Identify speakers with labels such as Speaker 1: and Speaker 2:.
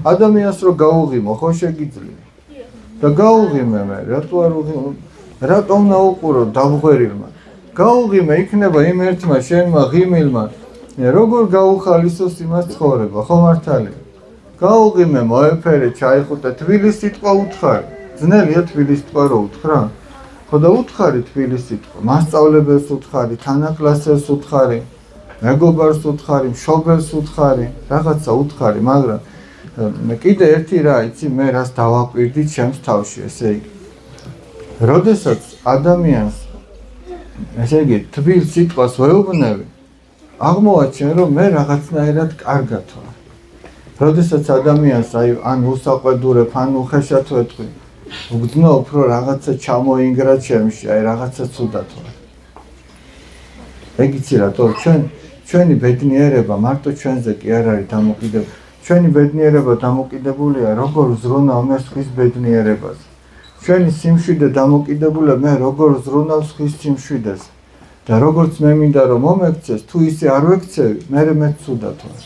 Speaker 1: ადამიანს რო გაუღიმო, ხო შეგიძლია? და გაუღიმე მე, რატო არ უღიმო? რატომ უნდა უყურო დავღერილმა? გაუღიმე, იქნება იმ ერთმა შენმა ღიმილმა, როგორ გაუხალისოს იმას ცხოვრება, ხო მართალია? გაუღიმე, მოეფერე, ჩაიხუტე, თბილის სიტყვა უთხარი. ძნელია თბილის სიტყვა რო უთხრა? ხო და უთხარი თბილის სიტყვა, მასწავლებელს უთხარი, თანაკლასელს უთხარი, მეგობარს უთხარი, მშობელს უთხარი, რაღაცა უთხარი, მაგრამ კიდე ერთი რა იცი, მე რას დავაკვირდი ჩემს თავში, ესე იგი. როდესაც ადამიანს, ესე იგი, თბილ სიტყვას ვეუბნები, აღმოვაჩენ, რომ მე რაღაცნაირად კარგად ვარ. როდესაც ადამიანს ან უსაყვედურებ, ან უხეშად ვეთქვი, ვგრძნობ, რომ რაღაცა ჩამოინგრა ჩემში, რაღაცა ცუდად ვარ. ეგ იცი რატო? ჩვენი ბედნიერება მარტო ჩვენზე კი არ არის დამოკიდებული. ჩვენი ბედნიერება დამოკიდებულია როგორ ვზრუნავ მე სხვის ბედნიერებაზე. ჩვენი სიმშვიდე დამოკიდებულია მე როგორ ვზრუნავ სხვის სიმშვიდეს. და როგორც მე მინდა რომ მომექცეს, თუ ისე არ ვექცევი, მე ცუდად ვარ.